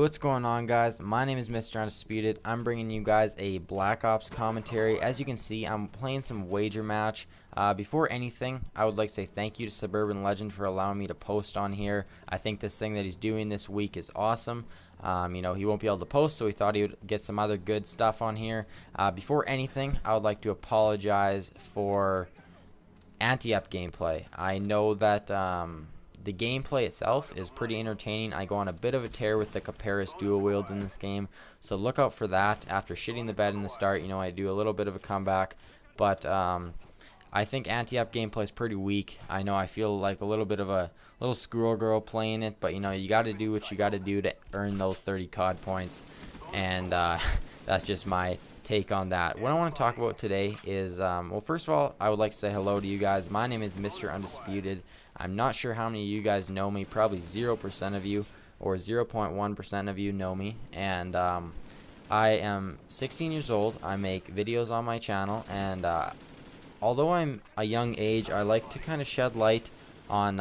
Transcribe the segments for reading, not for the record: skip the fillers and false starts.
what's going on, guys? My name is Mr. Undisputed. I'm bringing you guys a Black Ops commentary. As you can see, I'm playing some wager match. Before anything, I would like to say thank you to Suburban Legend for allowing me to post on here. I think this thing that he's doing this week is awesome. He won't be able to post, so he thought he would get some other good stuff on here. Before anything, I would like to apologize for anti-up gameplay. I know that the gameplay itself is pretty entertaining. I go on a bit of a tear with the Caparis dual wields in this game, so look out for that. After shitting the bed in the start, I do a little bit of a comeback, but I think anti-up gameplay is pretty weak. I know I feel like a little bit of a little squirrel girl playing it, but you got to do what you got to do to earn those 30 COD points, and that's just my take on that. What I want to talk about today is, well, first of all, I would like to say hello to you guys. My name is Mr. Undisputed. I'm not sure how many of you guys know me. Probably 0% of you or 0.1% of you know me. And I am 16 years old. I make videos on my channel. And although I'm a young age, I like to kind of shed light on,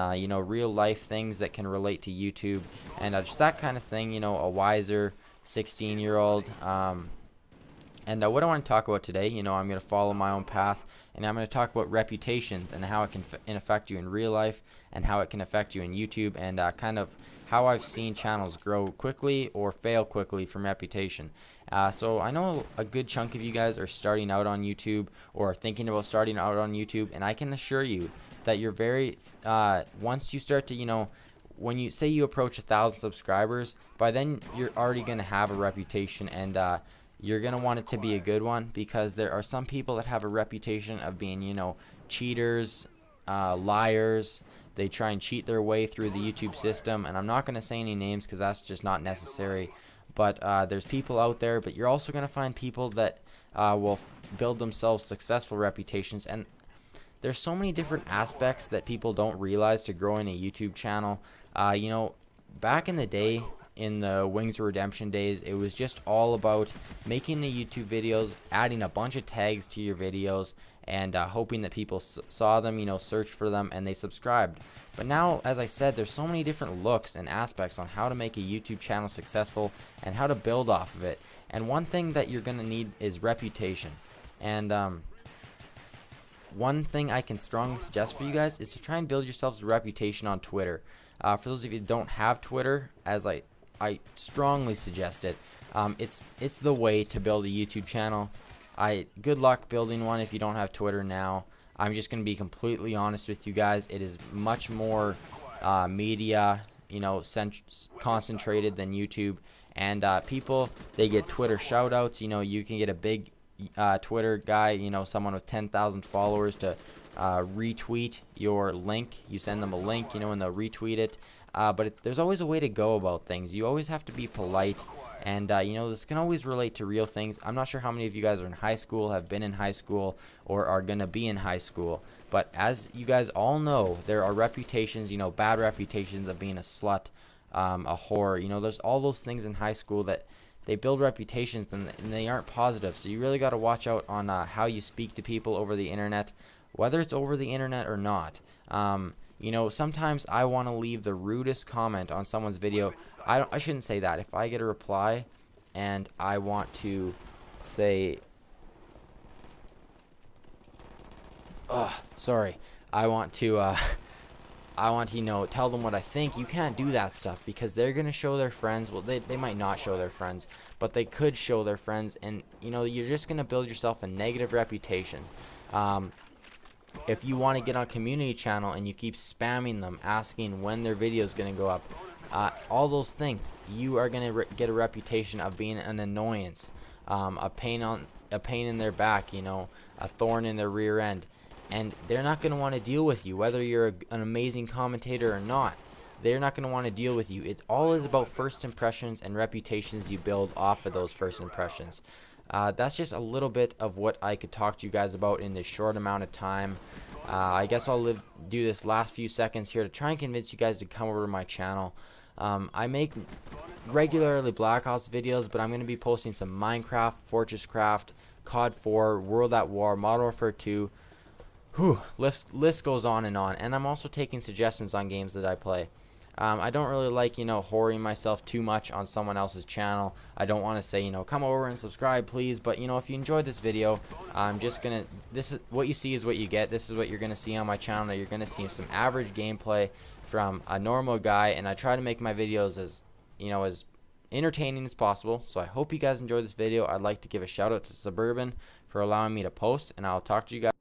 real life things that can relate to YouTube. And just that kind of thing, a wiser 16-year-old. And what I want to talk about today, I'm going to follow my own path, and I'm going to talk about reputations and how it can affect you in real life and how it can affect you in YouTube, and kind of how I've seen channels grow quickly or fail quickly from reputation. So I know a good chunk of you guys are starting out on YouTube or are thinking about starting out on YouTube, and I can assure you that you're very, once you start to, when you say you approach 1,000 subscribers, by then you're already going to have a reputation, and you're going to want it to be a good one, because there are some people that have a reputation of being, cheaters, liars. They try and cheat their way through the YouTube system, and I'm not going to say any names because that's just not necessary. But there's people out there, but you're also going to find people that will build themselves successful reputations, and there's so many different aspects that people don't realize to growing a YouTube channel. Back in the day, in the Wings of Redemption days, it was just all about making the YouTube videos, adding a bunch of tags to your videos, and hoping that people saw them, searched for them, and they subscribed. But now, as I said, there's so many different looks and aspects on how to make a YouTube channel successful and how to build off of it. And one thing that you're going to need is reputation. And one thing I can strongly suggest for you guys is to try and build yourselves a reputation on Twitter. For those of you who don't have Twitter, as I strongly suggest it. It's the way to build a YouTube channel. Good luck building one if you don't have Twitter now. I'm just going to be completely honest with you guys. It is much more media, concentrated than YouTube. And people, they get Twitter shoutouts. You can get a big Twitter guy, someone with 10,000 followers to retweet your link. You send them a link, and they'll retweet it. But there's always a way to go about things. You always have to be polite, and this can always relate to real things. I'm not sure how many of you guys are in high school, have been in high school, or are going to be in high school, but as you guys all know, there are reputations, bad reputations of being a slut, a whore. There's all those things in high school that they build reputations, and they aren't positive. So you really got to watch out on how you speak to people over the internet, whether it's over the internet or not. Sometimes I want to leave the rudest comment on someone's video. I shouldn't say that. If I get a reply and I want to say, I want to tell them what I think. You can't do that stuff because they're going to show their friends. Well, they might not show their friends, but they could show their friends, and you're just going to build yourself a negative reputation. If you want to get on a community channel and you keep spamming them, asking when their video is going to go up, all those things, you are going to get a reputation of being an annoyance, a pain in their back, a thorn in their rear end, and they're not going to want to deal with you, whether you're an amazing commentator or not. They're not going to want to deal with you. It all is about first impressions and reputations you build off of those first impressions. That's just a little bit of what I could talk to you guys about in this short amount of time. I guess I'll do this last few seconds here to try and convince you guys to come over to my channel. I make regularly Black Ops videos, but I'm going to be posting some Minecraft, Fortress Craft, COD 4, World at War, Modern Warfare 2. List goes on, and I'm also taking suggestions on games that I play. I don't really like, whoring myself too much on someone else's channel. I don't want to say, come over and subscribe, please. But, if you enjoyed this video, I'm just going to, this is what you see is what you get. This is what you're going to see on my channel. You're going to see some average gameplay from a normal guy. And I try to make my videos as, as entertaining as possible. So I hope you guys enjoyed this video. I'd like to give a shout out to Suburban for allowing me to post. And I'll talk to you guys.